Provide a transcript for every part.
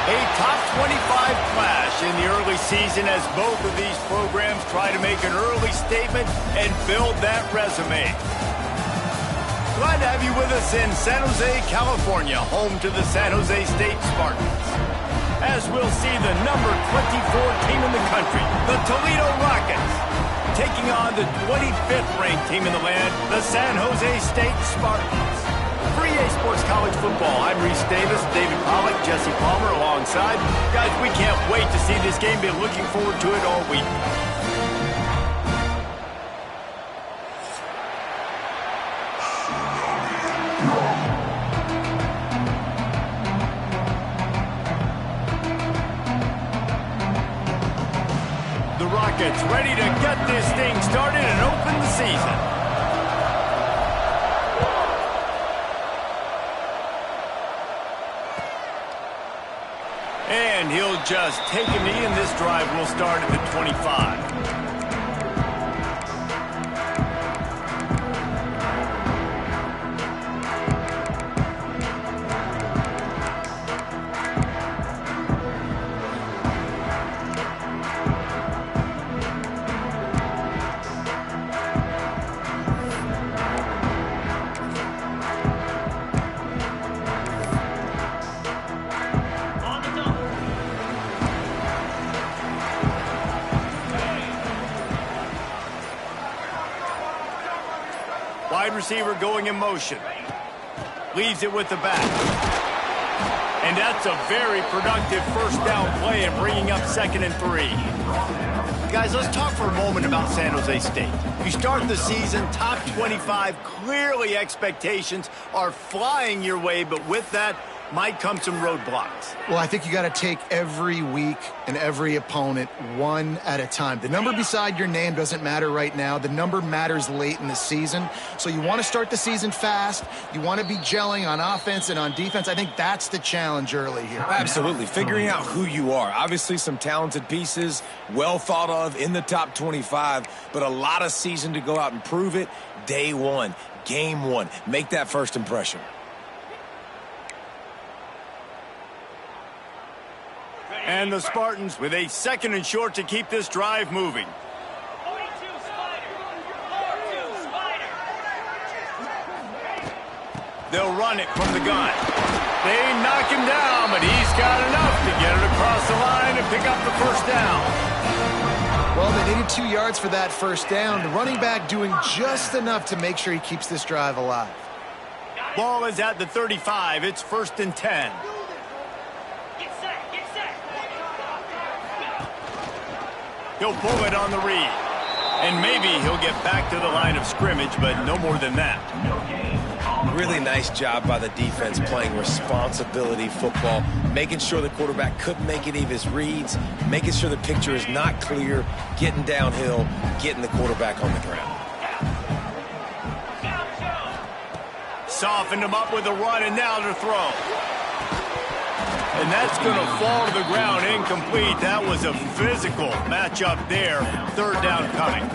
A top 25 clash in the early season as both of these programs try to make an early statement and build that resume. Glad to have you with us in San Jose, California, home to the San Jose State Spartans. As we'll see the number 24 team in the country, the Toledo Rockets, taking on the 25th ranked team in the land, the San Jose State Spartans. For EA Sports College Football, I'm Reese Davis, David Pollack, Jesse Palmer alongside. Guys, we can't wait to see this game. Been looking forward to it all week. The Rockets ready to get this thing started and open the season. And he'll just take a knee, and this drive will start at the 25. Wide receiver going in motion. Leaves it with the back. And that's a very productive first down play and bringing up 2nd and 3. Guys, let's talk for a moment about San Jose State. You start the season top 25. Clearly expectations are flying your way, but with that might come some roadblocks. Well, I think you got to take every week and every opponent one at a time. The number beside your name doesn't matter right now. The number matters late in the season. So you want to start the season fast. You want to be gelling on offense and on defense. I think that's the challenge early here. Absolutely. Figuring out who you are. Obviously some talented pieces, well thought of in the top 25, but a lot of season to go out and prove it. Day one, game one. Make that first impression. And the Spartans with a 2nd and short to keep this drive moving. They'll run it from the gun. They knock him down, but he's got enough to get it across the line and pick up the first down. Well, they needed 2 yards for that first down. The running back doing just enough to make sure he keeps this drive alive. Ball is at the 35. It's 1st and 10. He'll pull it on the read. And maybe he'll get back to the line of scrimmage, but no more than that. Really nice job by the defense playing responsibility football, making sure the quarterback couldn't make any of his reads, making sure the picture is not clear, getting downhill, getting the quarterback on the ground. Softened him up with a run, and now to throw. And that's going to fall to the ground incomplete. That was a physical matchup there. 3rd down coming.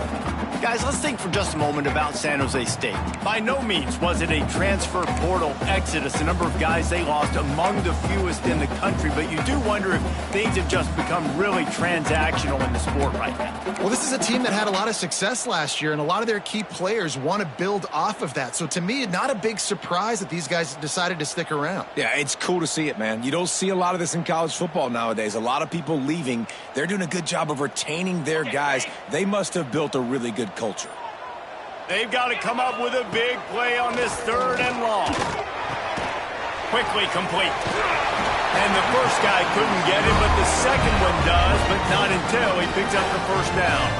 Guys, let's think for just a moment about San Jose State. By no means was it a transfer portal exodus. The number of guys they lost among the fewest in the country, but you do wonder if things have just become really transactional in the sport right now. Well, this is a team that had a lot of success last year, and a lot of their key players want to build off of that. So to me, not a big surprise that these guys decided to stick around. Yeah, it's cool to see it, man. You don't see a lot of this in college football nowadays. A lot of people leaving. They're doing a good job of retaining their guys. They must have built a really good culture. They've got to come up with a big play on this 3rd and long. Quickly complete. And the first guy couldn't get it, but the second one does, but not until he picks up the first down.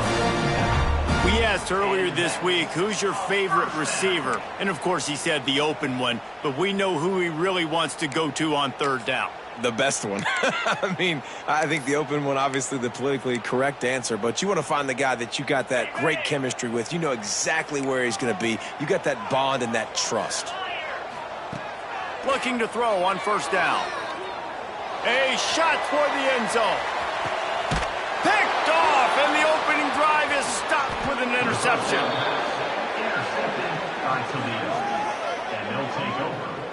We asked earlier this week, who's your favorite receiver? And, of course, he said the open one, but we know who he really wants to go to on 3rd down. The best one. I mean, I think the open one, obviously the politically correct answer, but you want to find the guy that you got that great chemistry with. You know exactly where he's going to be. You got that bond and that trust. Looking to throw on 1st down. A shot for the end zone. Picked off, and the opening drive is stopped with an interception.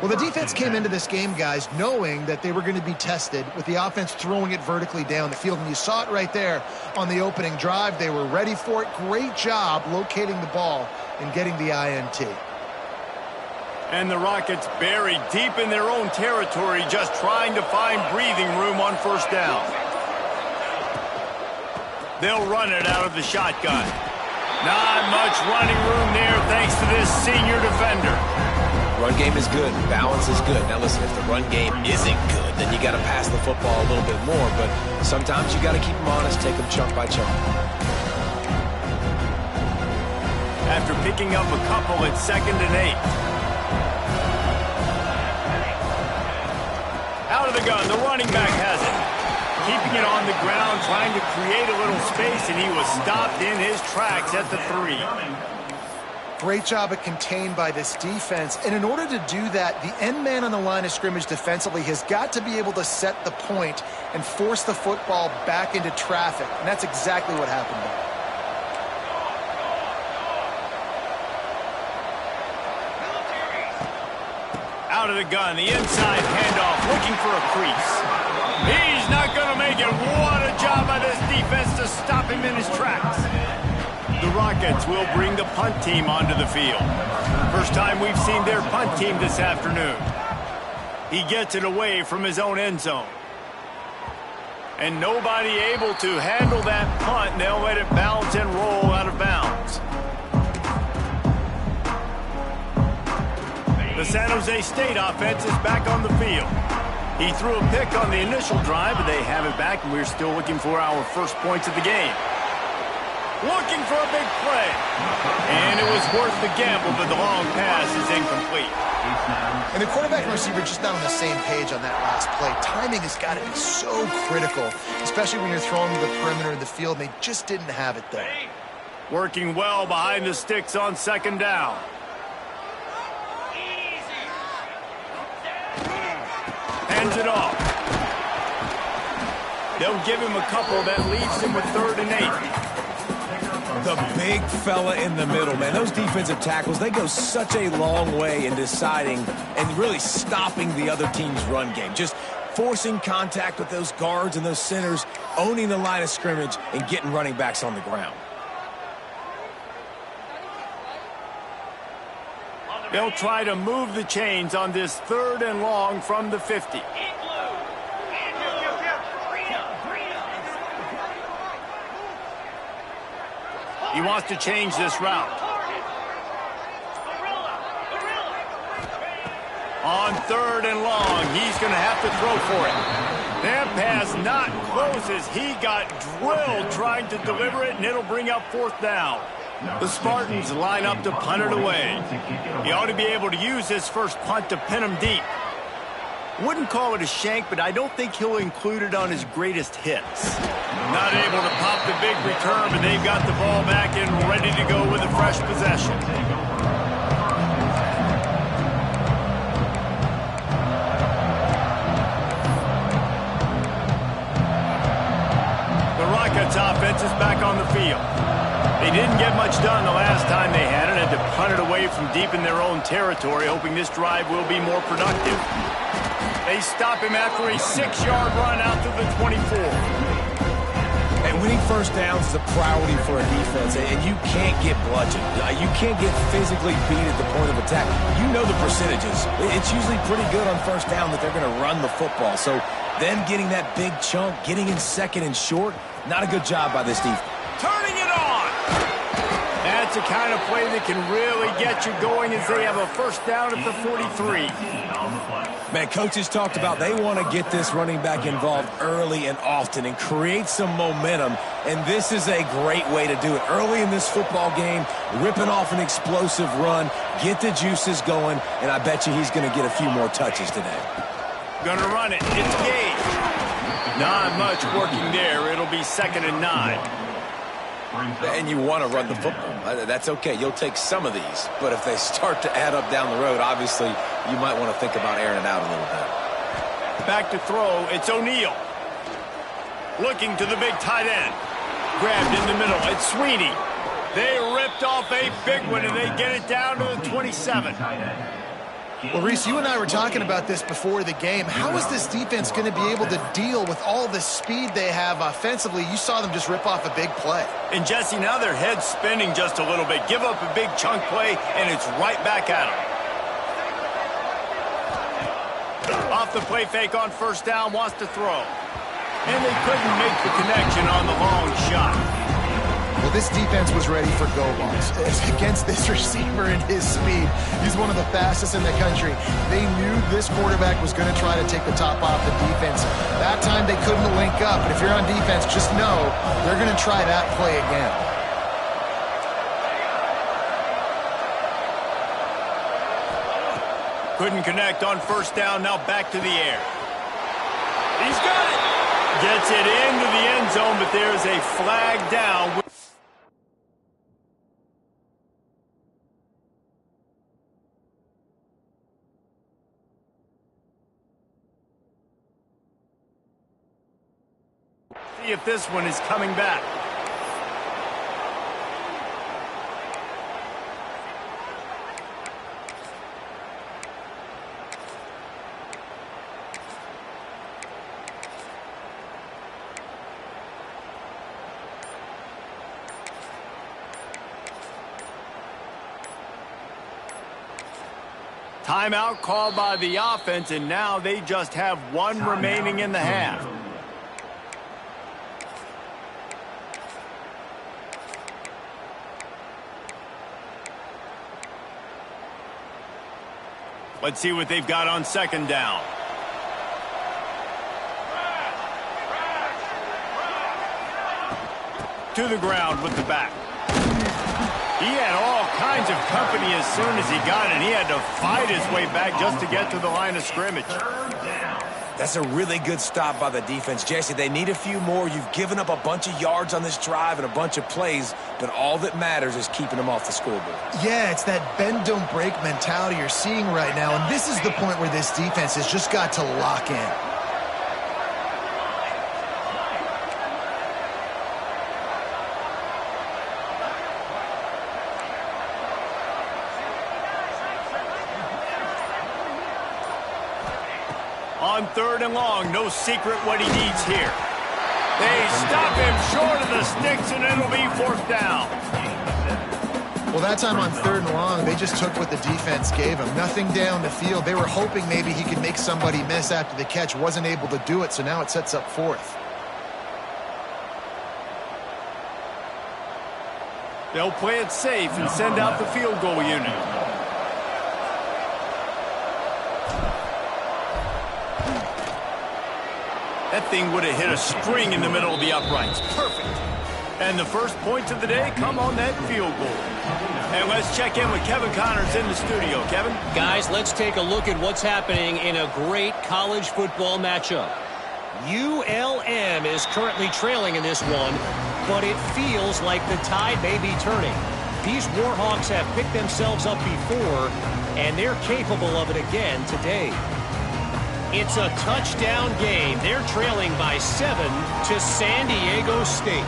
Well, the defense came into this game, guys, knowing that they were going to be tested with the offense throwing it vertically down the field. And you saw it right there on the opening drive. They were ready for it. Great job locating the ball and getting the INT. And the Rockets buried deep in their own territory, just trying to find breathing room on first down. They'll run it out of the shotgun. Not much running room there thanks to this senior defender. Run game is good. Balance is good. Now listen, if the run game isn't good, then you got to pass the football a little bit more. But sometimes you got to keep them honest, take them chunk by chunk. After picking up a couple at 2nd and 8. Out of the gun, the running back has it. Keeping it on the ground, trying to create a little space, and he was stopped in his tracks at the 3. Great job at contained by this defense. And in order to do that, the end man on the line of scrimmage defensively has got to be able to set the point and force the football back into traffic. And that's exactly what happened there. Out of the gun, the inside handoff, looking for a crease. He's not going to make it. What a job by this defense to stop him in his tracks. The Rockets will bring the punt team onto the field. First time we've seen their punt team this afternoon. He gets it away from his own end zone. And nobody able to handle that punt, and they'll let it bounce and roll out of bounds. The San Jose State offense is back on the field. He threw a pick on the initial drive, but they have it back, and we're still looking for our first points of the game. Looking for a big play. And it was worth the gamble, but the long pass is incomplete. And the quarterback and receiver just not on the same page on that last play. Timing has got to be so critical, especially when you're throwing to the perimeter of the field, and they just didn't have it there. Working well behind the sticks on 2nd down. Hands it off. They'll give him a couple that leaves him with 3rd and 8. The big fella in the middle, man. Those defensive tackles, they go such a long way in deciding and really stopping the other team's run game. Just forcing contact with those guards and those centers, owning the line of scrimmage, and getting running backs on the ground. They'll try to move the chains on this 3rd and long from the 50. He wants to change this route. On 3rd and long, he's going to have to throw for it. That pass not close as he got drilled trying to deliver it, and it'll bring up 4th down. The Spartans line up to punt it away. He ought to be able to use this first punt to pin him deep. Wouldn't call it a shank, but I don't think he'll include it on his greatest hits. Not able to pop the big return, but they've got the ball back and ready to go with a fresh possession. The Rockets offense is back on the field. They didn't get much done the last time they had it, and to punt it away from deep in their own territory, hoping this drive will be more productive. They stop him after a 6-yard run out to the 24. And winning first downs is a priority for a defense, and you can't get bludgeoned. You can't get physically beat at the point of attack. You know the percentages. It's usually pretty good on first down that they're going to run the football. So them getting that big chunk, getting in 2nd and short, not a good job by this defense. Turning it on! That's the kind of play that can really get you going as they have a first down at the 43. Man, coaches talked about they want to get this running back involved early and often and create some momentum, and this is a great way to do it. Early in this football game, ripping off an explosive run, get the juices going, and I bet you he's going to get a few more touches today. Gonna run it. It's Gage. Not much working there. It'll be 2nd and 9. And you want to run the football. That's okay. You'll take some of these. But if they start to add up down the road, obviously, you might want to think about airing it out a little bit. Back to throw. It's O'Neal. Looking to the big tight end. Grabbed in the middle. It's Sweeney. They ripped off a big one, and they get it down to the 27. Well, Reese, you and I were talking about this before the game. How is this defense going to be able to deal with all the speed they have offensively? You saw them just rip off a big play. And, Jesse, now their head's spinning just a little bit. Give up a big chunk play, and it's right back at them. Off the play fake on first down, wants to throw. And they couldn't make the connection on the long shot. Well, this defense was ready for go-balls. Against this receiver and his speed, he's one of the fastest in the country. They knew this quarterback was going to try to take the top off the defense. That time they couldn't link up, but if you're on defense, just know they're going to try that play again. Couldn't connect on first down, now back to the air. He's got it! Gets it into the end zone, but there's a flag down. See if this one is coming back. Timeout called by the offense, and now they just have one remaining in the half. Let's see what they've got on second down. To the ground with the back. He had all kinds of company as soon as he got it. He had to fight his way back just to get to the line of scrimmage. That's a really good stop by the defense. Jesse, they need a few more. You've given up a bunch of yards on this drive and a bunch of plays, but all that matters is keeping them off the scoreboard. Yeah, it's that bend, don't break mentality you're seeing right now, and this is the point where this defense has just got to lock in. On third and long, no secret what he needs here. They stop him short of the sticks, and it'll be fourth down. Well, that time on third and long, they just took what the defense gave him. Nothing down the field. They were hoping maybe he could make somebody miss after the catch. Wasn't able to do it, so now it sets up fourth. They'll play it safe and send out the field goal unit. That thing would have hit a string in the middle of the uprights. Perfect. And the first points of the day come on that field goal. And let's check in with Kevin Connors in the studio. Kevin? Guys, let's take a look at what's happening in a great college football matchup. ULM is currently trailing in this one, but it feels like the tide may be turning. These Warhawks have picked themselves up before, and they're capable of it again today. It's a touchdown game. They're trailing by 7 to San Diego State.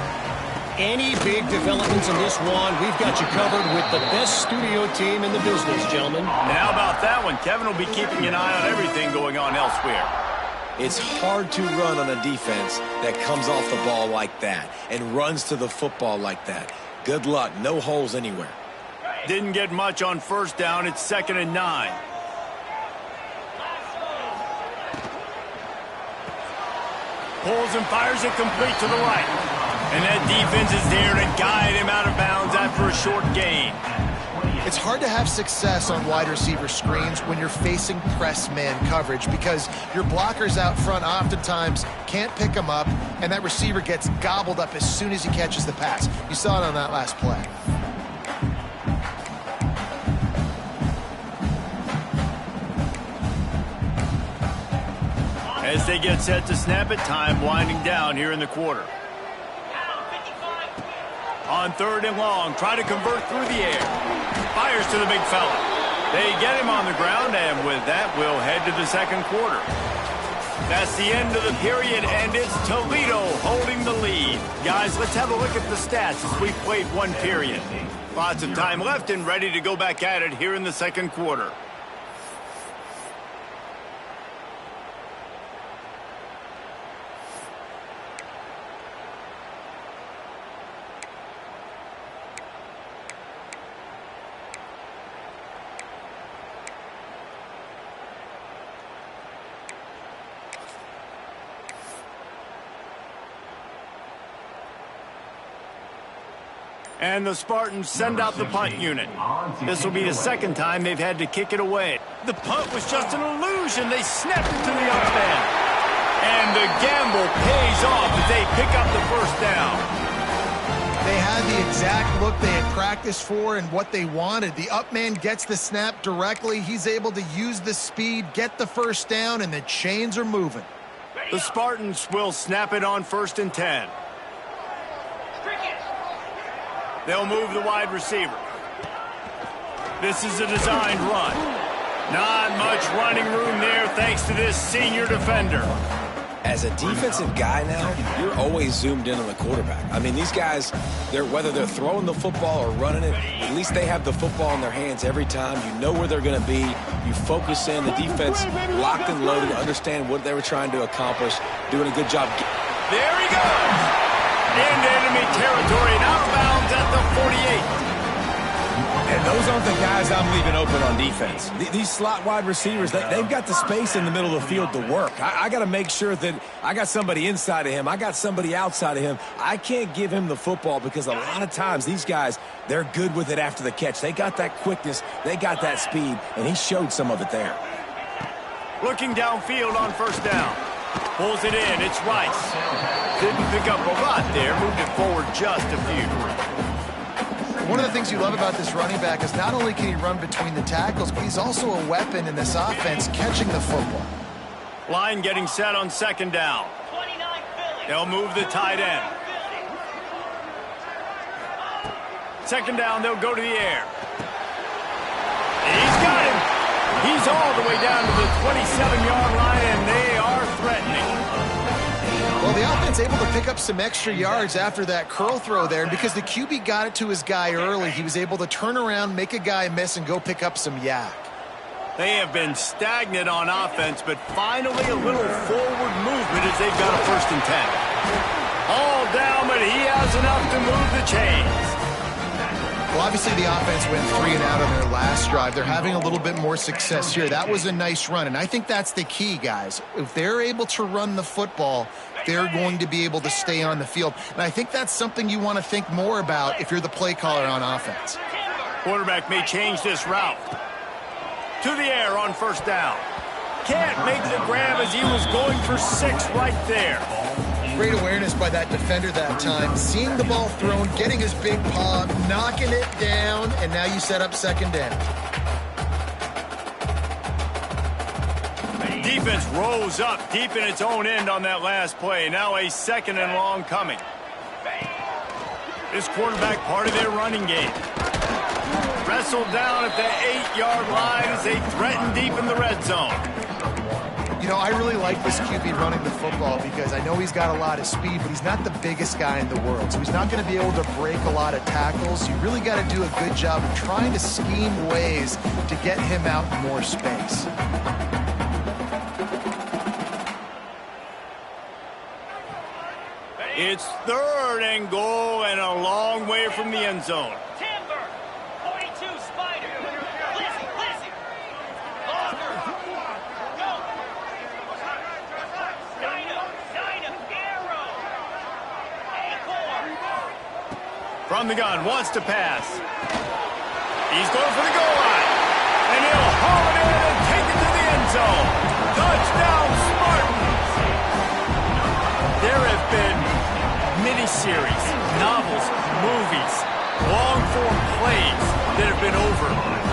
Any big developments in this one, we've got you covered with the best studio team in the business, gentlemen. And how about that one? Kevin will be keeping an eye on everything going on elsewhere. It's hard to run on a defense that comes off the ball like that and runs to the football like that. Good luck. No holes anywhere. Didn't get much on first down. It's 2nd and 9. Pulls and fires it complete to the right. And that defense is there to guide him out of bounds after a short gain. It's hard to have success on wide receiver screens when you're facing press man coverage because your blockers out front oftentimes can't pick them up, and that receiver gets gobbled up as soon as he catches the pass. You saw it on that last play. As they get set to snap it, time winding down here in the quarter. On third and long, try to convert through the air. Fires to the big fella. They get him on the ground, and with that, we'll head to the second quarter. That's the end of the period, and it's Toledo holding the lead. Guys, let's have a look at the stats as we've played one period. Lots of time left and ready to go back at it here in the second quarter. And the Spartans send out the punt unit. This will be the second time they've had to kick it away. The punt was just an illusion. They snapped it to the up end. And the gamble pays off as they pick up the first down. They had the exact look they had practiced for and what they wanted. The up man gets the snap directly. He's able to use the speed, get the first down, and the chains are moving. The Spartans will snap it on 1st and 10. They'll move the wide receiver. This is a designed run. Not much running room there thanks to this senior defender. As a defensive guy now, you're always zoomed in on the quarterback. I mean, these guys, whether they're throwing the football or running it, at least they have the football in their hands every time. You know where they're going to be. You focus in. The defense locked and loaded, understand what they were trying to accomplish, doing a good job. There he goes. Into enemy territory and out of bounds at the 48. And those aren't the guys I'm leaving open on defense. These slot wide receivers, they've got the space in the middle of the field to work. I got to make sure that I got somebody inside of him. I got somebody outside of him. I can't give him the football because a lot of times these guys, they're good with it after the catch. They got that quickness. They got that speed, and he showed some of it there. Looking downfield on 1st down. Pulls it in. It's Rice. Didn't pick up a lot there. Moved it forward just a few. One of the things you love about this running back is not only can he run between the tackles, but he's also a weapon in this offense catching the football. Line getting set on 2nd down. They'll move the tight end. 2nd down, they'll go to the air. He's got him. He's all the way down to the 27-yard line, and they are threatening. Well, the offense able to pick up some extra yards after that curl throw there, and because the QB got it to his guy early, he was able to turn around, make a guy miss, and go pick up some yak. They have been stagnant on offense, but finally a little forward movement as they've got a 1st and 10. All down, but he has enough to move the chains. Well, obviously the offense went 3 and out on their last drive. They're having a little bit more success here. That was a nice run, and I think that's the key, guys. If they're able to run the football, they're going to be able to stay on the field. And I think that's something you want to think more about if you're the play caller on offense. Quarterback may change this route. To the air on 1st down. Can't make the grab as he was going for 6 right there. Great awareness by that defender that time. Seeing the ball thrown, getting his big paw, knocking it down, and now you set up 2nd down. Defense rose up deep in its own end on that last play. Now a 2nd and long coming. This quarterback part of their running game. Wrestled down at the 8-yard line as they threaten deep in the red zone. You know, I really like this QB running the football because I know he's got a lot of speed, but he's not the biggest guy in the world. So he's not going to be able to break a lot of tackles. You really got to do a good job of trying to scheme ways to get him out in more space. It's 3rd and goal and a long way from the end zone. Timber, 42 Spider, Lizzie, go, Dinah, Arrow, From the gun, wants to pass. He's going for the goal line. And he'll haul it in and take it to the end zone. Touchdown, Spartans! There have been miniseries, novels, movies, long-form plays that have been over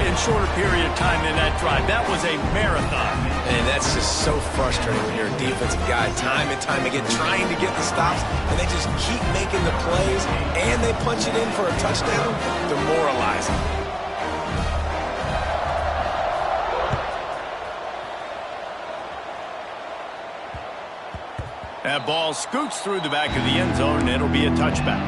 in shorter period of time than that drive. That was a marathon. And that's just so frustrating when you're a defensive guy, time and time again, trying to get the stops, and they just keep making the plays, and they punch it in for a touchdown. Demoralizing. That ball scoots through the back of the end zone, and it'll be a touchback.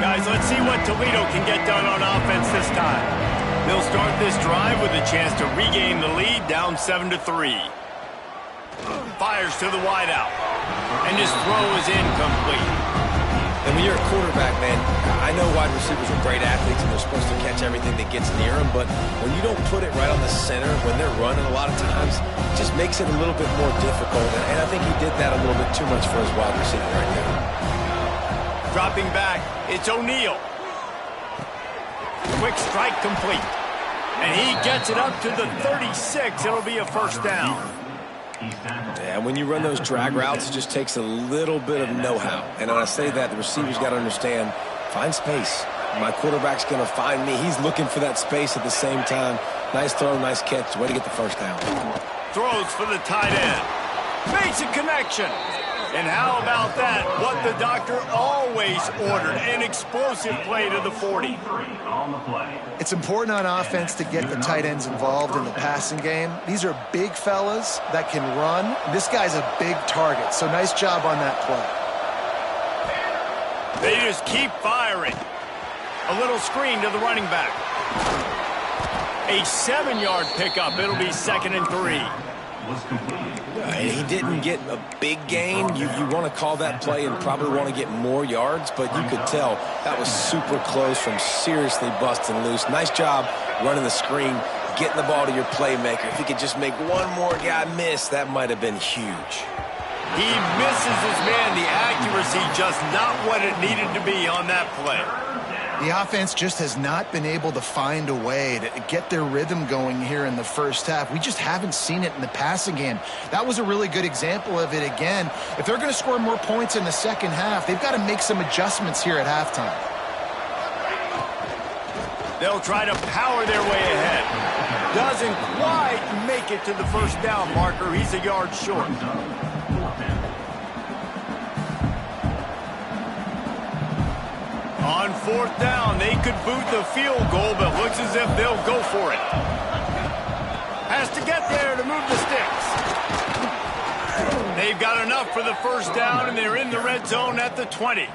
Guys, let's see what Toledo can get done on offense this time. They'll start this drive with a chance to regain the lead, down 7-3. Fires to the wideout. And his throw is incomplete. And when you're a quarterback, man, I know wide receivers are great athletes and they're supposed to catch everything that gets near them, but when you don't put it right on the center, when they're running a lot of times, it just makes it a little bit more difficult. And I think he did that a little bit too much for his wide receiver right there. Dropping back, it's O'Neal. Quick strike complete. And he gets it up to the 36. It'll be a first down. Yeah, when you run those drag routes, it just takes a little bit of know-how. And when I say that, the receiver's got to understand, find space. My quarterback's going to find me. He's looking for that space at the same time. Nice throw, nice catch. Way to get the first down. Throws for the tight end. Basic connection. And how about that? What the doctor always ordered. An explosive play to the 40. It's important on offense to get the tight ends involved in the passing game. These are big fellas that can run. This guy's a big target, so nice job on that play. They just keep firing. A little screen to the running back. A 7-yard pickup. It'll be 2nd and 3. He didn't get a big gain. You want to call that play and probably want to get more yards, but you could tell that was super close from seriously busting loose. Nice job running the screen, getting the ball to your playmaker. If he could just make one more guy miss, that might have been huge. He misses his man. The accuracy just not what it needed to be on that play. The offense just has not been able to find a way to get their rhythm going here in the first half. We just haven't seen it in the passing game. That was a really good example of it again. If they're going to score more points in the second half, they've got to make some adjustments here at halftime. They'll try to power their way ahead. Doesn't quite make it to the first down marker. He's a yard short. On 4th down, they could boot the field goal, but looks as if they'll go for it. Has to get there to move the sticks. They've got enough for the first down, and they're in the red zone at the 20.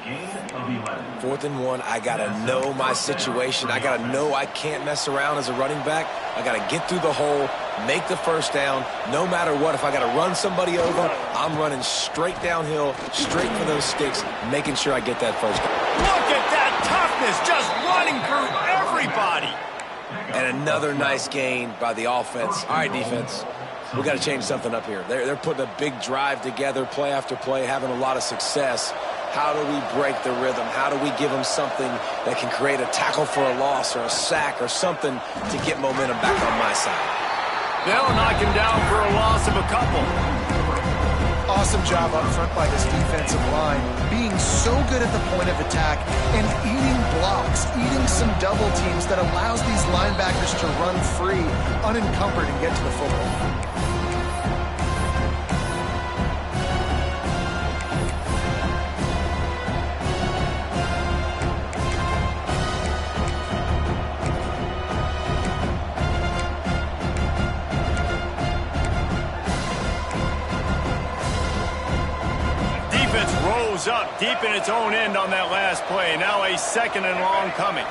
4th and 1, I got to know my situation. I got to know I can't mess around as a running back. I got to get through the hole, make the first down, no matter what. If I got to run somebody over, I'm running straight downhill, straight for those sticks, making sure I get that first down. Look at that toughness, just running through everybody. And another nice gain by the offense. All right, defense, we got to change something up here. They're putting a big drive together, play after play, having a lot of success. How do we break the rhythm? How do we give them something that can create a tackle for a loss or a sack or something to get momentum back on my side? They'll knock him down for a loss of a couple. Awesome job up front by this defensive line, being so good at the point of attack and eating blocks, eating some double teams that allows these linebackers to run free, unencumbered, and get to the football. Up deep in its own end on that last play. Now a 2nd and long coming.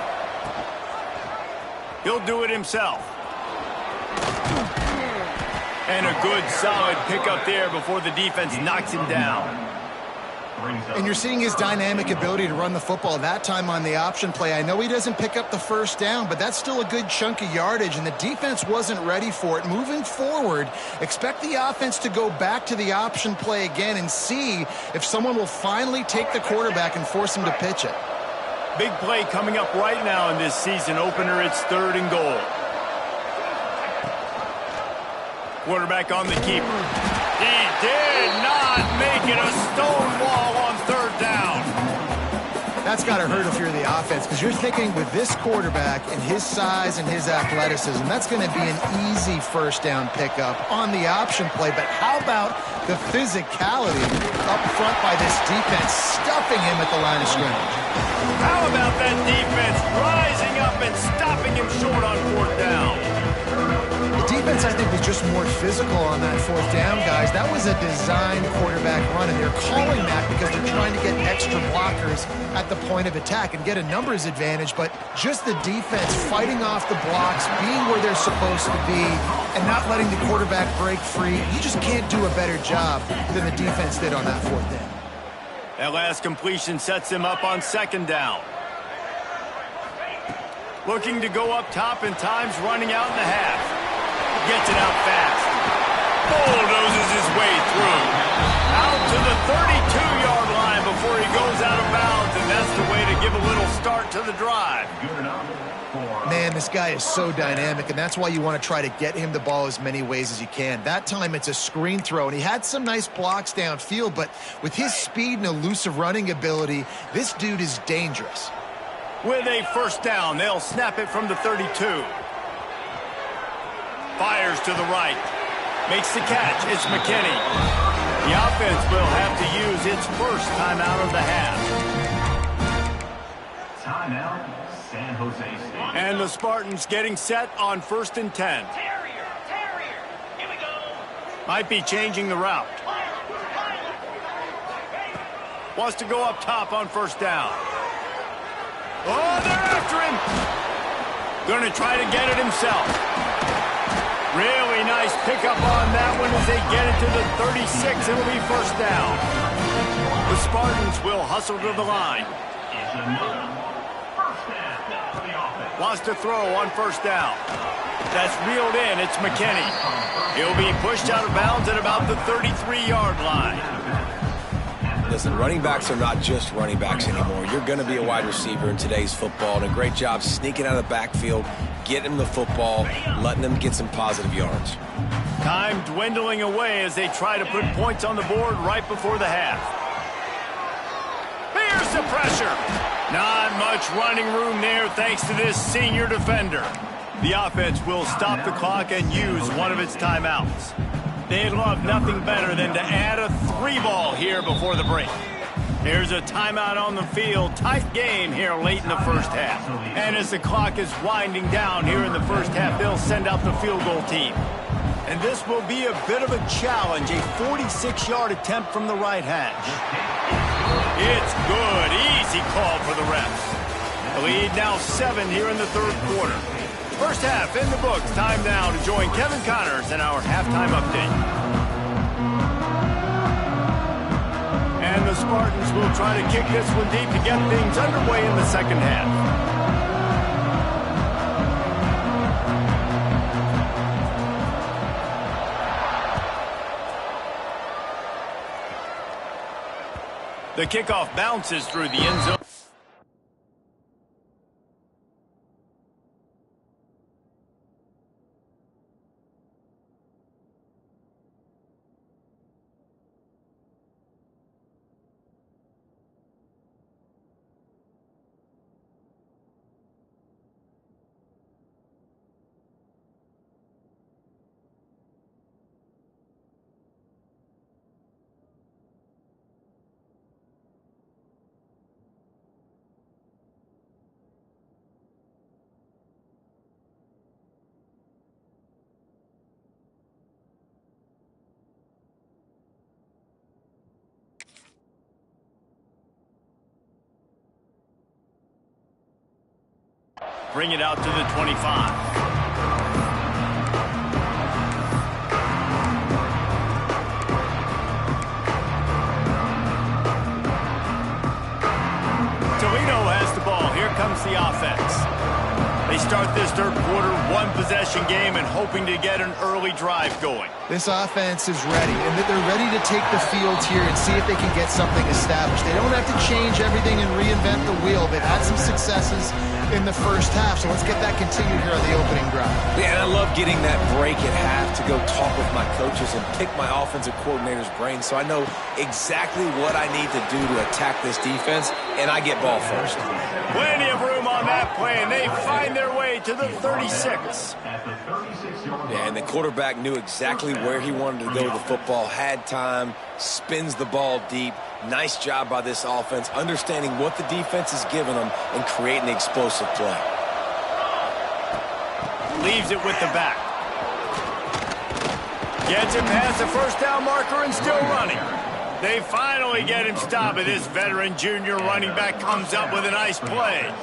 He'll do it himself. And a good solid pickup there before the defense knocks him down. And you're seeing his dynamic ability to run the football, that time on the option play. I know he doesn't pick up the first down, but that's still a good chunk of yardage, and the defense wasn't ready for it. Moving forward, expect the offense to go back to the option play again and see if someone will finally take the quarterback and force him to pitch it. Big play coming up right now in this season opener. It's 3rd and goal. Quarterback on the keeper. He did not make it a stone wall on 3rd down. That's got to hurt if you're the offense, because you're thinking with this quarterback and his size and his athleticism, that's going to be an easy first down pickup on the option play. But how about the physicality up front by this defense, stuffing him at the line of scrimmage? How about that defense rising up and stopping him short on 4th down? The defense, I think, was just more physical on that 4th down, guys. That was a designed quarterback run, and they're calling that because they're trying to get extra blockers at the point of attack and get a numbers advantage, but just the defense fighting off the blocks, being where they're supposed to be, and not letting the quarterback break free. You just can't do a better job than the defense did on that 4th down. That last completion sets him up on second down. Looking to go up top, and time's running out in the half. Gets it out fast. Bulldozes his way through. Out to the 32-yard line before he goes out of bounds, and that's the way to give a little start to the drive. Man, this guy is so dynamic, and that's why you want to try to get him the ball as many ways as you can. That time it's a screen throw, and he had some nice blocks downfield, but with his speed and elusive running ability, this dude is dangerous. With a first down, they'll snap it from the 32. Fires to the right. Makes the catch. It's McKinney. The offense will have to use its first timeout of the half. Timeout, San Jose State. And the Spartans getting set on 1st and 10. Terrier, here we go. Might be changing the route. Wants to go up top on first down. Oh, they're after him. Going to try to get it himself. Really nice pickup on that one as they get it to the 36. It'll be first down. The Spartans will hustle to the line. Wants to throw on first down. That's reeled in. It's McKinney. He'll be pushed out of bounds at about the 33-yard line. Listen, running backs are not just running backs anymore. You're going to be a wide receiver in today's football, and a great job sneaking out of the backfield, getting them the football, letting them get some positive yards. Time dwindling away as they try to put points on the board right before the half. Here's the pressure. Not much running room there thanks to this senior defender. The offense will stop the clock and use one of its timeouts. They'd love nothing better than to add a 3-ball here before the break. Here's a timeout on the field. Tight game here late in the first half. And as the clock is winding down here in the first half, they'll send out the field goal team. And this will be a bit of a challenge, a 46-yard attempt from the right hash. It's good. Easy call for the refs. The lead now 7 here in the third quarter. First half in the books. Time now to join Kevin Connors in our halftime update. And the Spartans will try to kick this one deep to get things underway in the second half. The kickoff bounces through the end zone. Bring it out to the 25. Toledo has the ball. Here comes the offense. They start this third quarter one-possession game and hoping to get an early drive going. This offense is ready, and they're ready to take the field here and see if they can get something established. They don't have to change everything and reinvent the wheel. They've had some successes in the first half, so let's get that continued here on the opening drive. Yeah, and I love getting that break at half to go talk with my coaches and pick my offensive coordinator's brain so I know exactly what I need to do to attack this defense, and I get ball first. Plenty of room on that play, and they find their way to the 36. Yeah, and the quarterback knew exactly where he wanted to go with the football, had time, spins the ball deep. Nice job by this offense, understanding what the defense is giving them and creating an explosive play. Leaves it with the back. Gets him past the first down marker and still running. They finally get him stopped, and this veteran junior running back comes up with a nice play.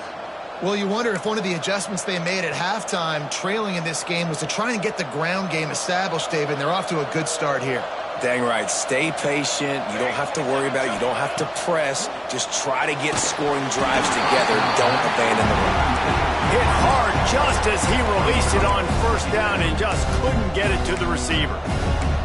Well, you wonder if one of the adjustments they made at halftime, trailing in this game, was to try and get the ground game established, David, and they're off to a good start here. Dang right. Stay patient. You don't have to worry about it. You don't have to press. Just try to get scoring drives together. Don't abandon the run. Hit hard just as he released it on first down and just couldn't get it to the receiver.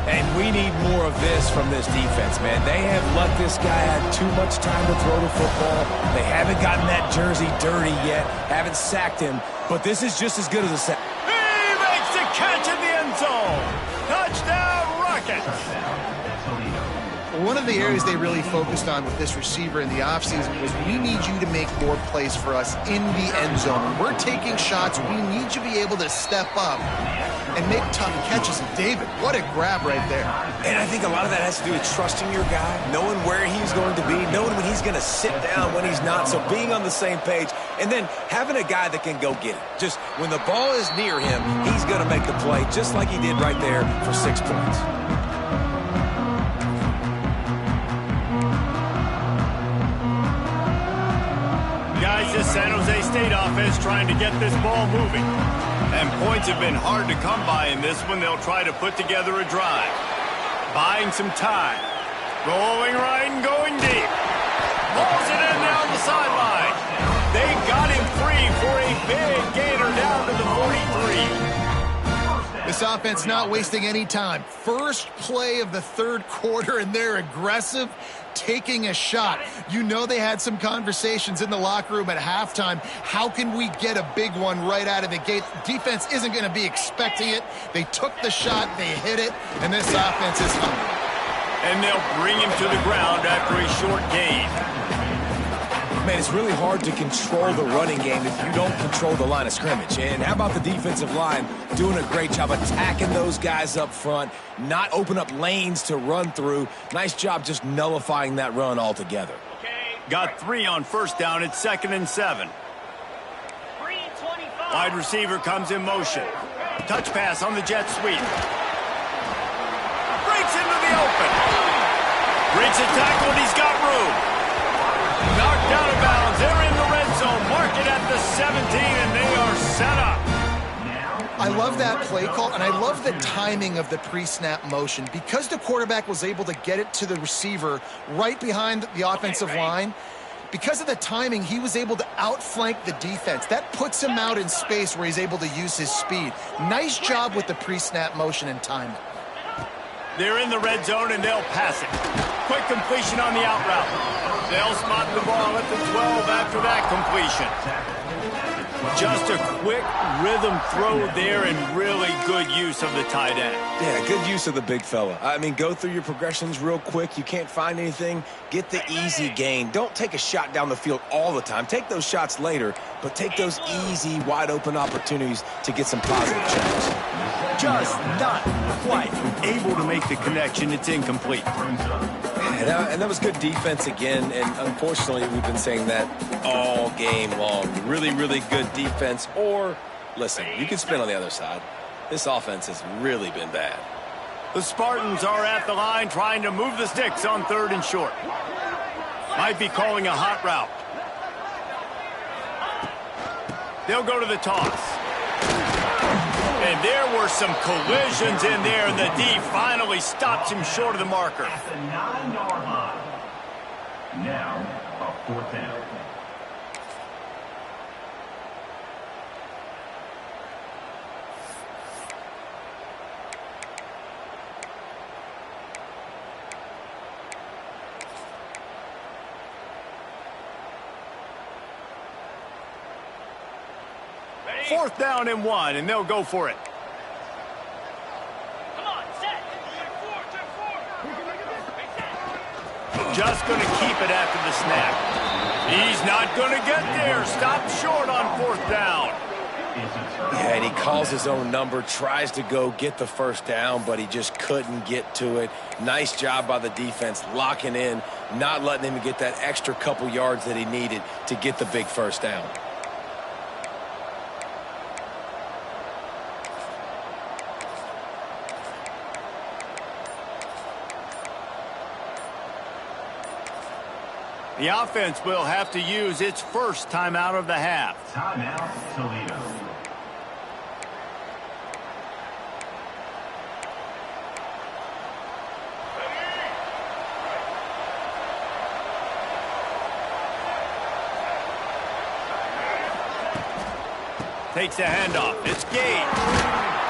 And we need more of this from this defense, man. They have let this guy have too much time to throw the football. They haven't gotten that jersey dirty yet, haven't sacked him, but this is just as good as a sack. He makes the catch in the end zone. Touchdown, Rockets. One of the areas they really focused on with this receiver in the offseason was we need you to make more plays for us in the end zone. When we're taking shots, we need you to be able to step up and make tough catches. And David, what a grab right there. And I think a lot of that has to do with trusting your guy, knowing where he's going to be, knowing when he's going to sit down, when he's not, so being on the same page, and then having a guy that can go get it. Just when the ball is near him, he's going to make the play, just like he did right there for 6 points. Guys, this San Jose State offense trying to get this ball moving. And points have been hard to come by in this one. They'll try to put together a drive. Buying some time. Going right and going deep. Pulls it in down the sideline. They got him free for a big gainer down to the 43. This offense not wasting any time. First play of the third quarter, and they're aggressive, taking a shot. You know they had some conversations in the locker room at halftime. How can we get a big one right out of the gate? Defense isn't going to be expecting it. They took the shot, they hit it, and this offense is hungry. And they'll bring him to the ground after a short gain. Man, it's really hard to control the running game if you don't control the line of scrimmage. And how about the defensive line doing a great job attacking those guys up front, not open up lanes to run through. Nice job just nullifying that run altogether. Got 3 on first down. It's 2nd and 7. Wide receiver comes in motion. Touch pass on the jet sweep. Breaks into the open. Breaks a tackle and he's got room. Knocked out of bounds. They're in the red zone. Mark it at the 17, and they are set up. I love that play call, and I love the timing of the pre-snap motion. Because the quarterback was able to get it to the receiver right behind the offensive line, because of the timing, he was able to outflank the defense. That puts him out in space where he's able to use his speed. Nice job with the pre-snap motion and timing. They're in the red zone, and they'll pass it. Quick completion on the out route. They'll spot the ball at the 12 after that completion. Just a quick rhythm throw there and really good use of the tight end. Yeah, good use of the big fella. I mean, go through your progressions real quick. You can't find anything. Get the easy gain. Don't take a shot down the field all the time. Take those shots later, but take those easy, wide-open opportunities to get some positive checks. Just not quite able to make the connection. It's incomplete. And that was good defense again, and unfortunately, we've been saying that all game long. Really, really good defense, or, listen, you can spin on the other side. This offense has really been bad. The Spartans are at the line trying to move the sticks on 3rd and short. Might be calling a hot route. They'll go to the toss. And there were some collisions in there, and the D finally stops him short of the marker. At the 9-yard line. Now, a 4th down. Fourth down and 1, and they'll go for it. Come on, set. Just going to keep it after the snap. He's not going to get there. Stopped short on 4th down. Yeah, and he calls his own number, tries to go get the first down, but he just couldn't get to it. Nice job by the defense, locking in, not letting him get that extra couple yards that he needed to get the big first down. The offense will have to use its first timeout of the half. Timeout, Toledo. Takes the handoff. It's Gage.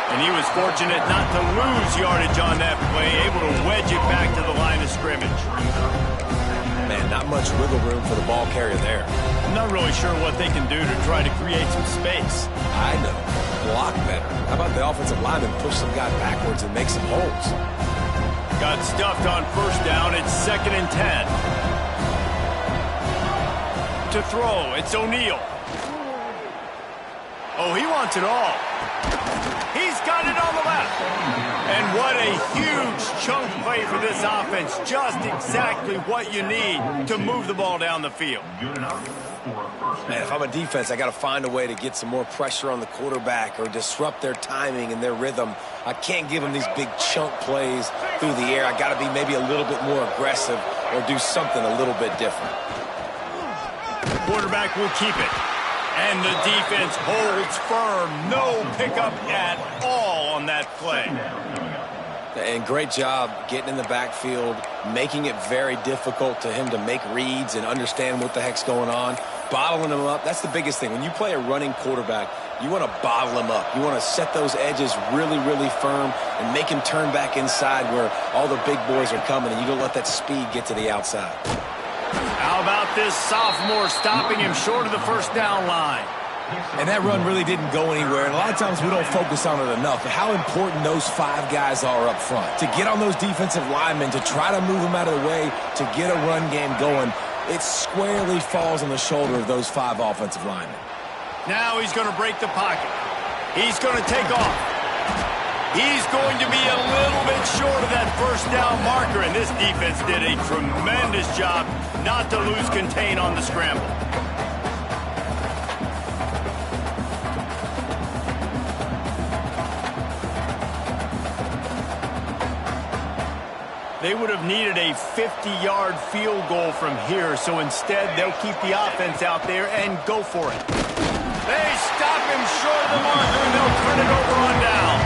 And he was fortunate not to lose yardage on that play, able to wedge it back to the line of scrimmage. Man, not much wiggle room for the ball carrier there. I'm not really sure what they can do to try to create some space. I know. Block better. How about the offensive lineman push some guy backwards and make some holes? Got stuffed on first down. It's 2nd and 10. To throw, it's O'Neal. Oh, he wants it all. He's got it on the left. And what a huge chunk play for this offense. Just exactly what you need to move the ball down the field. Man, if I'm a defense, I got to find a way to get some more pressure on the quarterback or disrupt their timing and their rhythm. I can't give them these big chunk plays through the air. I got to be maybe a little bit more aggressive or do something a little bit different. The quarterback will keep it. And the defense holds firm. No pickup at all on that play. And great job getting in the backfield, making it very difficult to him to make reads and understand what the heck's going on. Bottling him up, that's the biggest thing. When you play a running quarterback, you want to bottle him up. You want to set those edges really, really firm and make him turn back inside where all the big boys are coming, and you don't let that speed get to the outside. How about this sophomore stopping him short of the first down line? And that run really didn't go anywhere. And a lot of times we don't focus on it enough. But how important those 5 guys are up front. To get on those defensive linemen, to try to move them out of the way, to get a run game going, it squarely falls on the shoulder of those 5 offensive linemen. Now he's going to break the pocket. He's going to take off. He's going to be a little bit short of that first down marker, and this defense did a tremendous job not to lose contain on the scramble. They would have needed a 50-yard field goal from here, so instead they'll keep the offense out there and go for it. They stop him short of the marker, and they'll turn it over on down.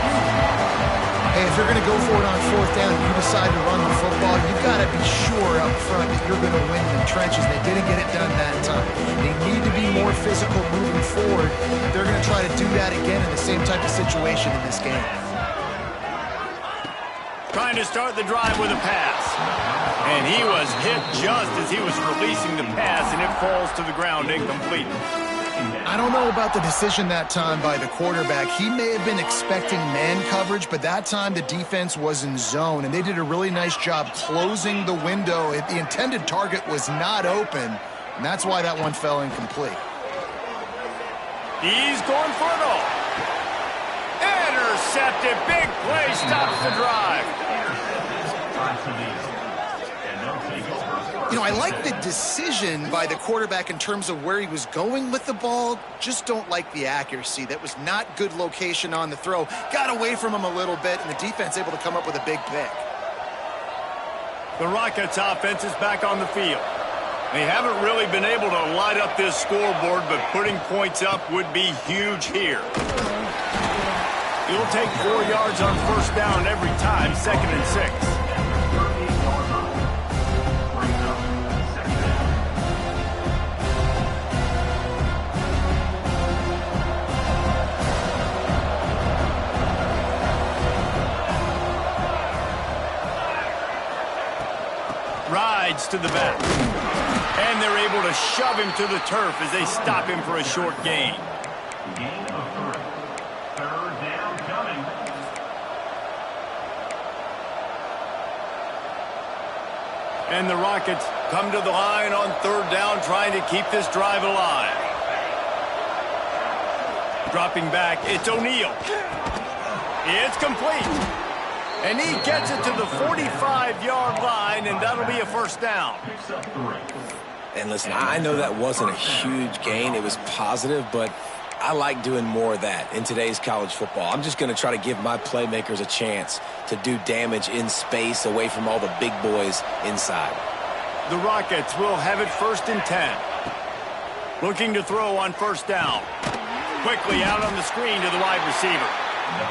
Hey, if you're going to go for it on 4th down and you decide to run the football, you've got to be sure up front that you're going to win in the trenches. They didn't get it done that time. They need to be more physical moving forward. They're going to try to do that again in the same type of situation in this game. Trying to start the drive with a pass. And he was hit just as he was releasing the pass, and it falls to the ground incomplete. I don't know about the decision that time by the quarterback. He may have been expecting man coverage, but that time the defense was in zone, and they did a really nice job closing the window. The intended target was not open, and that's why that one fell incomplete. He's going for it all. Intercepted. Big play. Stops the drive. You know, I like the decision by the quarterback in terms of where he was going with the ball. Just don't like the accuracy. That was not good location on the throw. Got away from him a little bit, and the defense able to come up with a big pick. The Rockets offense is back on the field. They haven't really been able to light up this scoreboard, but putting points up would be huge here. He'll take 4 yards on first down every time, 2nd and 6. Rides to the back. And they're able to shove him to the turf as they stop him for a short gain. Gain of 3. 3rd down coming. And the Rockets come to the line on 3rd down, trying to keep this drive alive. Dropping back, it's O'Neal. It's complete. And he gets it to the 45-yard line, and that'll be a first down. And listen, I know that wasn't a huge gain. It was positive, but I like doing more of that in today's college football. I'm just going to try to give my playmakers a chance to do damage in space away from all the big boys inside. The Rockets will have it 1st and 10. Looking to throw on first down. Quickly out on the screen to the wide receiver.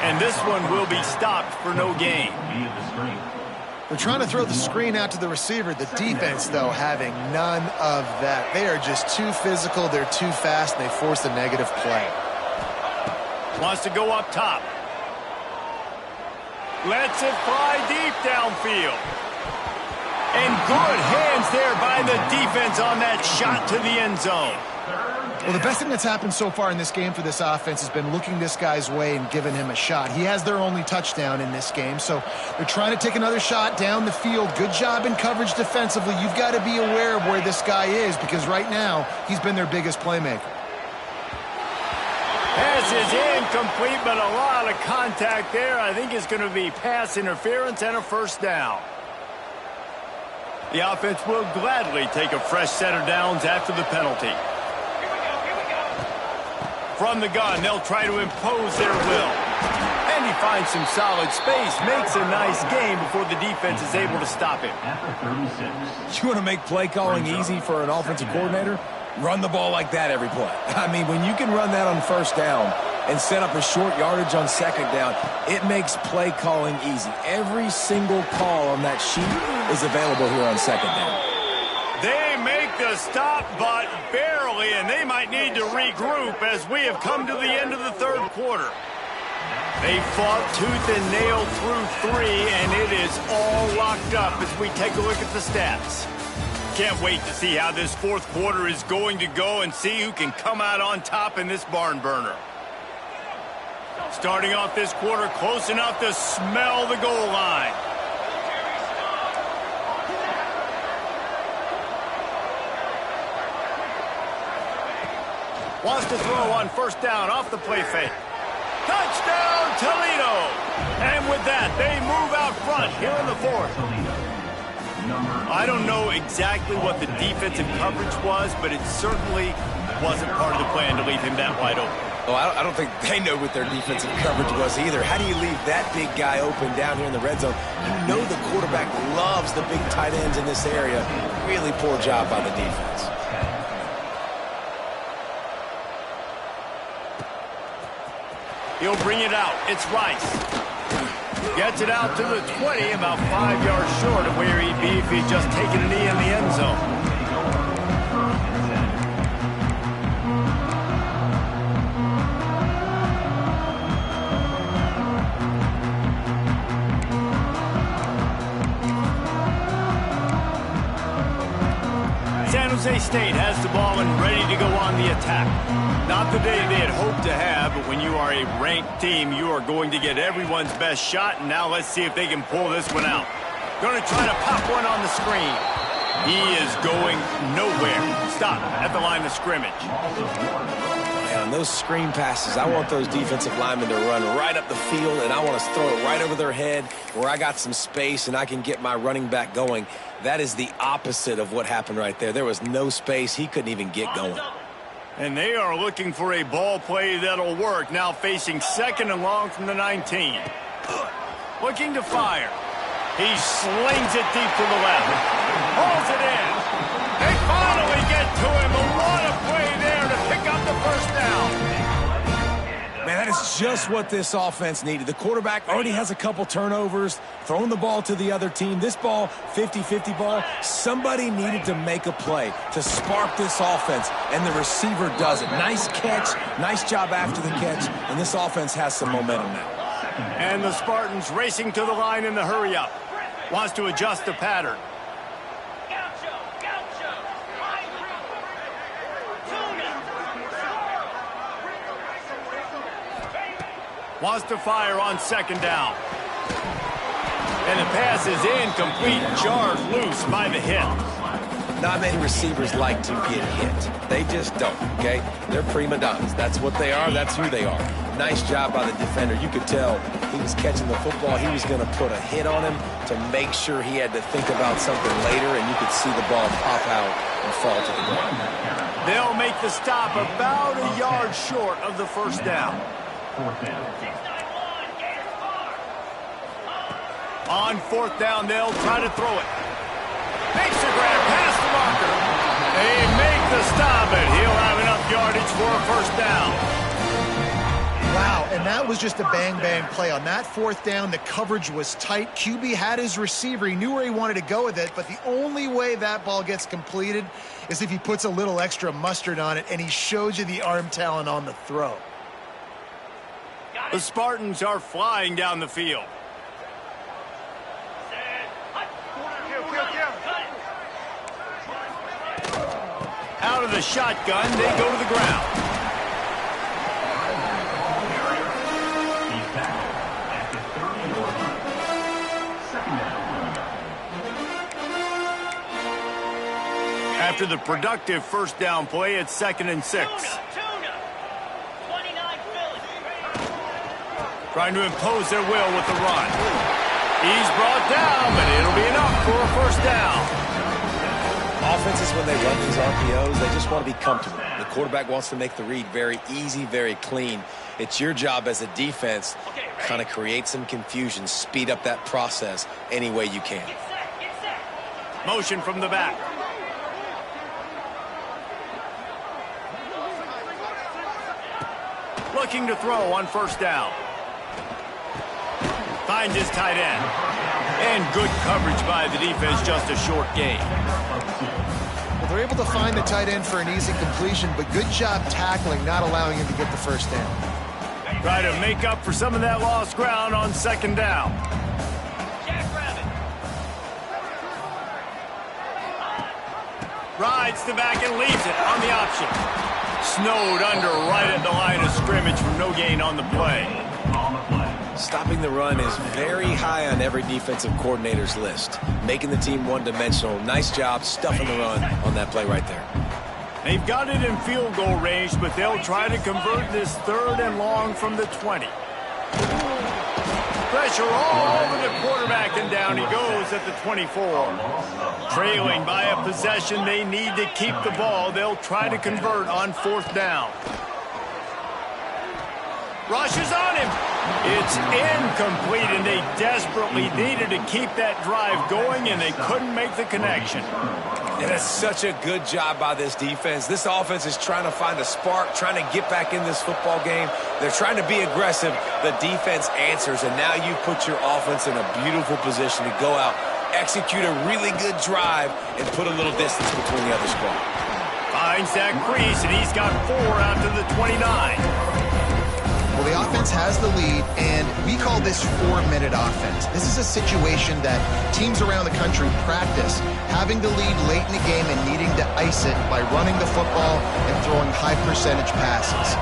And this one will be stopped for no gain. They're trying to throw the screen out to the receiver. The defense, though, having none of that. They are just too physical. They're too fast, and they force a negative play. Wants to go up top. Lets it fly deep downfield. And good hands there by the defense on that shot to the end zone. Well, the best thing that's happened so far in this game for this offense has been looking this guy's way and giving him a shot. He has their only touchdown in this game, so they're trying to take another shot down the field. Good job in coverage defensively. You've got to be aware of where this guy is because right now he's been their biggest playmaker. Pass is incomplete, but a lot of contact there. I think it's going to be pass interference and a first down. The offense will gladly take a fresh set of downs after the penalty. From the gun, they'll try to impose their will. And he finds some solid space, makes a nice game before the defense is able to stop him. You want to make play calling easy for an offensive coordinator? Run the ball like that every play. I mean, when you can run that on first down and set up a short yardage on second down, it makes play calling easy. Every single call on that sheet is available here on second down. They make the stop, but barely, and they might need to regroup as we have come to the end of the third quarter. They fought tooth and nail through 3, and it is all locked up as we take a look at the stats. Can't wait to see how this fourth quarter is going to go and see who can come out on top in this barn burner. Starting off this quarter close enough to smell the goal line. Wants to throw on first down off the play fake. Touchdown, Toledo! And with that, they move out front here in the fourth. I don't know exactly what the defensive coverage was, but it certainly wasn't part of the plan to leave him that wide open. Oh, I don't think they know what their defensive coverage was either. How do you leave that big guy open down here in the red zone? You know the quarterback loves the big tight ends in this area. Really poor job by the defense. He'll bring it out. It's Rice. Gets it out to the 20, about 5 yards short of where he'd be if he'd just taken a knee in the end zone. San Jose State has the ball and ready to go on the attack. Not the day they had hoped to have, but when you are a ranked team, you are going to get everyone's best shot, and now let's see if they can pull this one out. Going to try to pop one on the screen. He is going nowhere. Stop at the line of scrimmage. Man, on those screen passes, I want those defensive linemen to run right up the field, and I want to throw it right over their head where I got some space and I can get my running back going. That is the opposite of what happened right there. There was no space. He couldn't even get going. And they are looking for a ball play that'll work. Now facing second and long from the 19. Looking to fire. He slings it deep to the left. Hauls it in. They finally get to him. A lot of play there to pick up the first down. Man, that is just what this offense needed. The quarterback already has a couple turnovers, throwing the ball to the other team. This ball, 50-50 ball, somebody needed to make a play to spark this offense, and the receiver does it. Nice catch, nice job after the catch, and this offense has some momentum now. And the Spartans racing to the line in the hurry-up. Wants to adjust the pattern. Wants to fire on second down. And the pass is incomplete, jarred loose by the hit. Not many receivers like to get hit. They just don't, okay? They're prima donnas. That's what they are. That's who they are. Nice job by the defender. You could tell he was catching the football. He was going to put a hit on him to make sure he had to think about something later, and you could see the ball pop out and fall to the ground. They'll make the stop about a yard short of the first down. On fourth down, they'll try to throw it. Makes the grab past the marker. They make the stop, and he'll have enough yardage for a first down. Wow, and that was just a bang-bang play. On that fourth down, the coverage was tight. QB had his receiver. He knew where he wanted to go with it, but the only way that ball gets completed is if he puts a little extra mustard on it, and he shows you the arm talent on the throw. The Spartans are flying down the field. Out of the shotgun, they go to the ground. He's back at the 30-yard line. Second down. After the productive first down play, it's 2nd and 6. Tuna. 29 Philly. Trying to impose their will with the run. He's brought down, but it'll be enough for a first down. Offenses, when they run these RPOs, they just want to be comfortable. The quarterback wants to make the read very easy, very clean. It's your job as a defense to kind of create some confusion, speed up that process any way you can. Get set. Get set. Motion from the back. Looking to throw on first down. Finds his tight end. And good coverage by the defense, just a short gain. Well, they're able to find the tight end for an easy completion, but good job tackling, not allowing him to get the first down. Try to make up for some of that lost ground on second down. Jackrabbit. Rides the back and leaves it on the option. Snowed under right at the line of scrimmage for no gain on the play. On the play. Stopping the run is very high on every defensive coordinator's list. Making the team one-dimensional. Nice job stuffing the run on that play right there. They've got it in field goal range, but they'll try to convert this 3rd and long from the 20. Pressure all over the quarterback, and down he goes at the 24. Trailing by a possession, they need to keep the ball. They'll try to convert on 4th down. Rushes on him. It's incomplete, and they desperately needed to keep that drive going, and they couldn't make the connection. And it's such a good job by this defense. This offense is trying to find a spark, trying to get back in this football game. They're trying to be aggressive. The defense answers, and now you put your offense in a beautiful position to go out, execute a really good drive, and put a little distance between the other squad. Finds that crease, and he's got 4 out to the 29. Well, the offense has the lead, and we call this 4-minute offense. This is a situation that teams around the country practice, having the lead late in the game and needing to ice it by running the football and throwing high-percentage passes.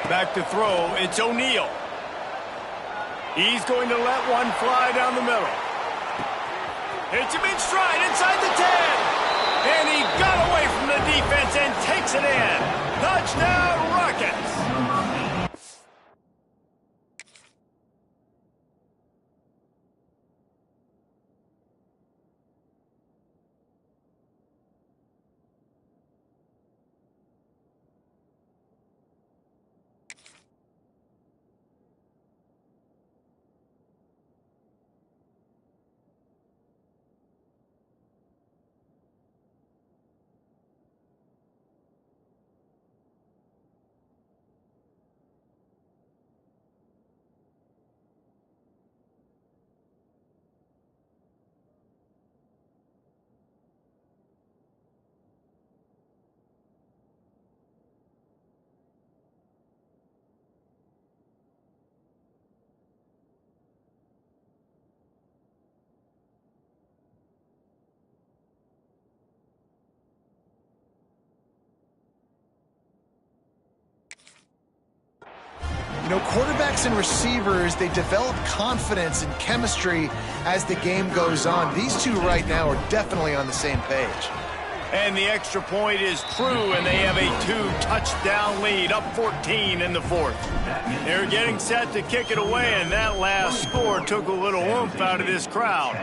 Back to throw, it's O'Neal. He's going to let one fly down the middle. Hits him in stride inside the 10. And he got away from the defense and takes it in. Touchdown, Rockets. You know, quarterbacks and receivers, they develop confidence and chemistry as the game goes on. These two right now are definitely on the same page. And the extra point is true, and they have a 2-touchdown lead, up 14 in the 4th. They're getting set to kick it away, and that last score took a little oomph out of this crowd.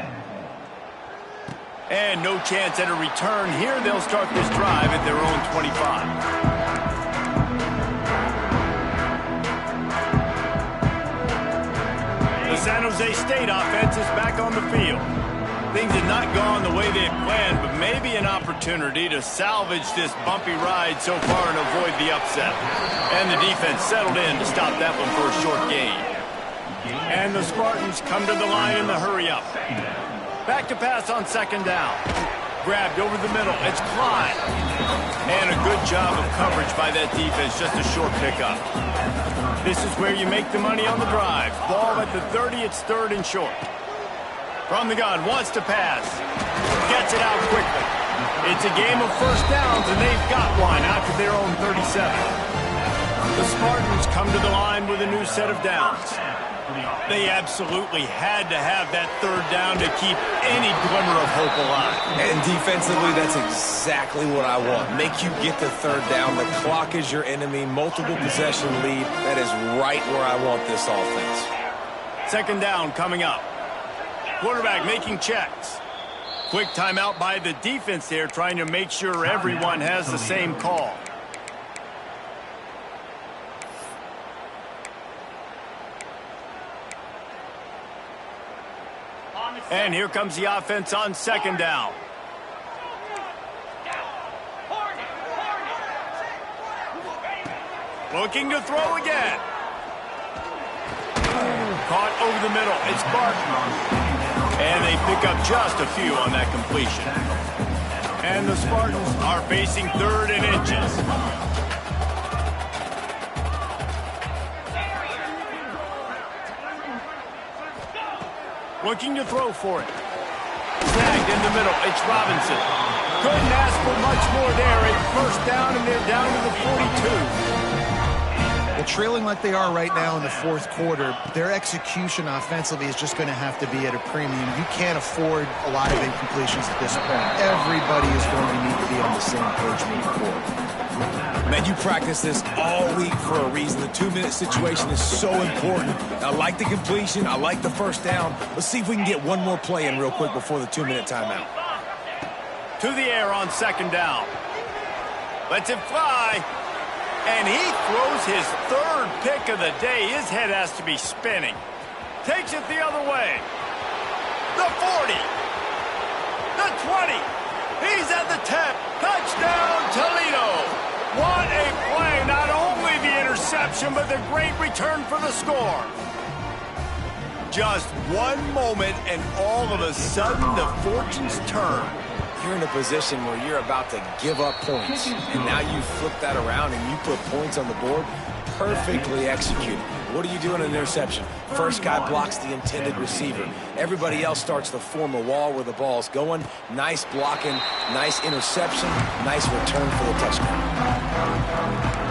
And no chance at a return here. They'll start this drive at their own 25. The San Jose State offense is back on the field. Things had not gone the way they had planned, but maybe an opportunity to salvage this bumpy ride so far and avoid the upset. And the defense settled in to stop that one for a short gain. And the Spartans come to the line in the hurry-up. Back to pass on second down. Grabbed over the middle. It's Klein. And a good job of coverage by that defense. Just a short pickup. This is where you make the money on the drive. Ball at the 30. It's third and short. From the gun. Wants to pass. Gets it out quickly. It's a game of first downs, and they've got one after their own 37. The Spartans come to the line with a new set of downs. They absolutely had to have that third down to keep any glimmer of hope alive. And defensively, that's exactly what I want. Make you get the third down. The clock is your enemy. Multiple possession lead. That is right where I want this offense. Second down coming up. Quarterback making checks. Quick timeout by the defense there, trying to make sure everyone has the same call. And here comes the offense on second down. Looking to throw again. Caught over the middle. It's Barton. And they pick up just a few on that completion. And the Spartans are facing third and inches. Looking to throw for it. Snagged in the middle. It's Robinson. Couldn't ask for much more there. A first down, and they're down to the 42. Well, trailing like they are right now in the fourth quarter, their execution offensively is just going to have to be at a premium. You can't afford a lot of incompletions at this point. Everybody is going to need to be on the same page moving forward. Man, you practice this all week for a reason. The 2-minute situation is so important. I like the completion. I like the first down. Let's see if we can get one more play in real quick before the 2-minute timeout. To the air on second down. Lets it fly. And he throws his third pick of the day. His head has to be spinning. Takes it the other way. The 40. The 20. He's at the 10. Touchdown, Toledo. What a play. Not only the interception, but the great return for the score. Just one moment, and all of a sudden, the fortunes turn. You're in a position where you're about to give up points, and now you flip that around and you put points on the board. Perfectly executed. What do you do in an interception? First guy blocks the intended receiver. Everybody else starts to form a wall where the ball's going. Nice blocking, nice interception, nice return for the touchdown.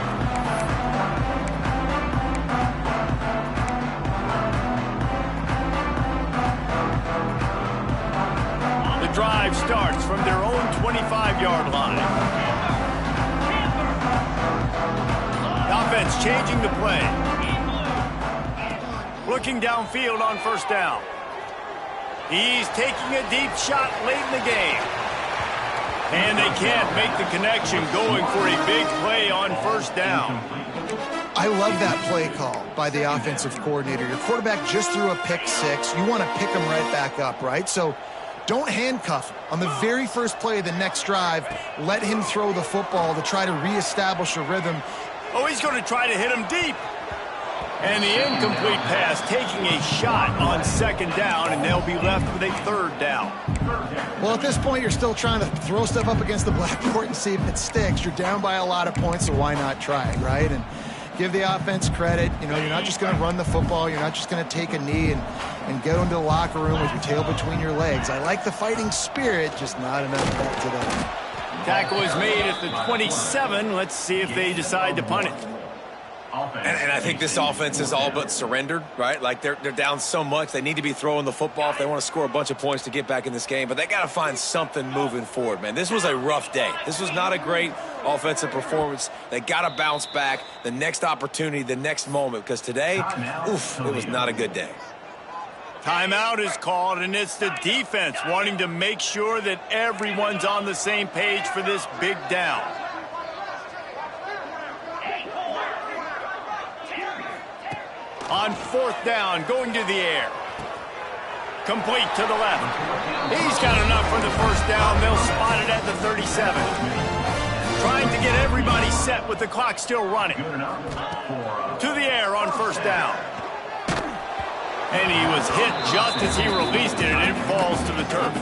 Drive starts from their own 25-yard line. Offense changing the play. Looking downfield on first down. He's taking a deep shot late in the game. And they can't make the connection, going for a big play on first down. I love that play call by the offensive coordinator. Your quarterback just threw a pick six. You want to pick him right back up, right? So don't handcuff him. On the very first play of the next drive, let him throw the football to try to reestablish a rhythm. Oh, he's going to try to hit him deep. And the incomplete pass, taking a shot on second down, and they'll be left with a third down. Well, at this point, you're still trying to throw stuff up against the blackboard and see if it sticks. You're down by a lot of points, so why not try it, right? And give the offense credit. You know, you're not just going to run the football. You're not just going to take a knee and go into the locker room with your tail between your legs. I like the fighting spirit, just not enough of that today. Tackle is made at the 27. Let's see if they decide to punt it. And I think this offense is all but surrendered, right? Like they're down so much. They need to be throwing the football if they want to score a bunch of points to get back in this game. But they got to find something moving forward, man. This was a rough day. This was not a great offensive performance. They got to bounce back the next opportunity, the next moment. Because today, oof, it was not a good day. Timeout is called, and it's the defense wanting to make sure that everyone's on the same page for this big down. On fourth down, going to the air. Complete to the left. He's got enough for the first down. They'll spot it at the 37. Trying to get everybody set with the clock still running. To the air on first down. And he was hit just as he released it, and it falls to the turf.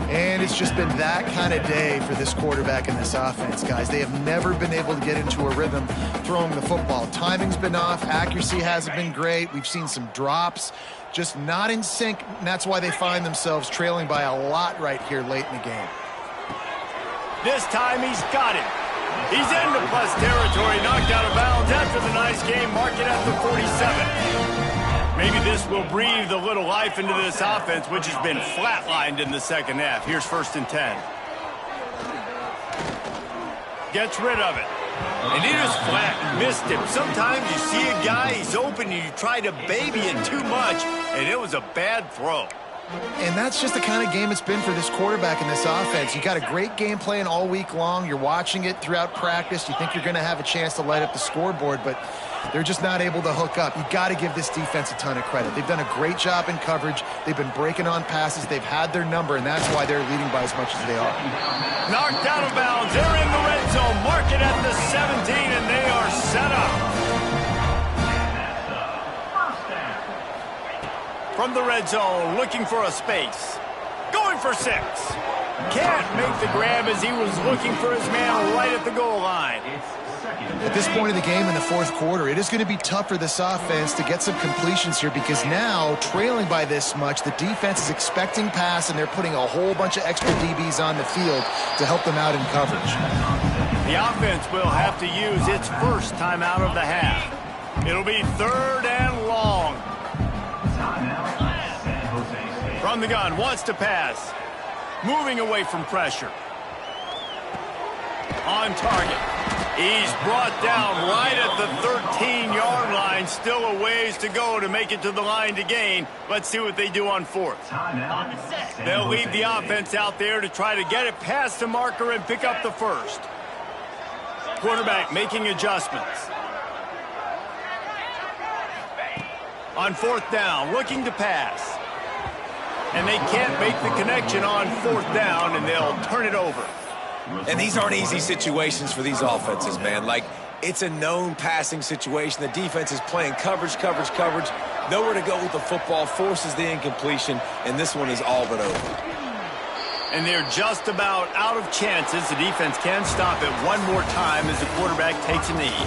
And it's just been that kind of day for this quarterback and this offense, guys. They have never been able to get into a rhythm throwing the football. Timing's been off. Accuracy hasn't been great. We've seen some drops, just not in sync, and that's why they find themselves trailing by a lot right here late in the game. This time he's got it. He's into plus territory, knocked out of bounds after the nice game, mark it at the 47. Maybe this will breathe a little life into this offense, which has been flatlined in the second half. Here's 1st and 10. Gets rid of it. And he just flat missed him. Sometimes you see a guy, he's open, and you try to baby it too much, and it was a bad throw. And that's just the kind of game it's been for this quarterback and this offense. You got a great game plan all week long. You're watching it throughout practice. You think you're going to have a chance to light up the scoreboard, but they're just not able to hook up. You got to give this defense a ton of credit. They've done a great job in coverage. They've been breaking on passes. They've had their number, and that's why they're leading by as much as they are. Knocked out of bounds. They're in the red zone. Mark it at the 17, and they are set up. From the red zone, looking for a space. Going for 6. Can't make the grab as he was looking for his man right at the goal line. At this point of the game in the 4th quarter, it is going to be tough for this offense to get some completions here because now, trailing by this much, the defense is expecting pass, and they're putting a whole bunch of extra DBs on the field to help them out in coverage. The offense will have to use its first timeout of the half. It'll be 3rd and long. From the gun, wants to pass. Moving away from pressure. On target. He's brought down right at the 13-yard line. Still a ways to go to make it to the line to gain. Let's see what they do on 4th. They'll leave the offense out there to try to get it past the marker and pick up the 1st. Quarterback making adjustments. On 4th down, looking to pass. And they can't make the connection on 4th down, and they'll turn it over. And these aren't easy situations for these offenses, man. Like, it's a known passing situation. The defense is playing coverage. Nowhere to go with the football, forces the incompletion, and this one is all but over. And they're just about out of chances. The defense can stop it one more time as the quarterback takes a knee.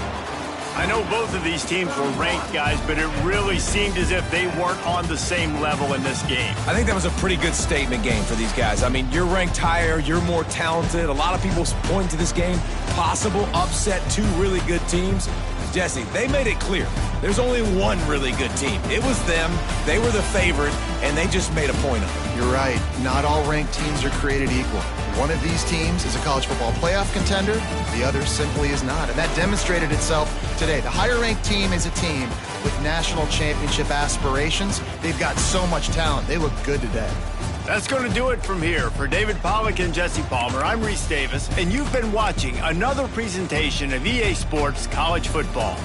I know both of these teams were ranked, guys, but it really seemed as if they weren't on the same level in this game. I think that was a pretty good statement game for these guys. I mean, you're ranked higher, you're more talented. A lot of people point to this game, possible upset, 2 really good teams. Jesse, they made it clear. There's only one really good team. It was them. They were the favorite, and they just made a point of it. You're right. Not all ranked teams are created equal. One of these teams is a college football playoff contender. The other simply is not. And that demonstrated itself today. The higher-ranked team is a team with national championship aspirations. They've got so much talent. They look good today. That's going to do it from here. For David Pollack and Jesse Palmer, I'm Reese Davis, and you've been watching another presentation of EA Sports College Football.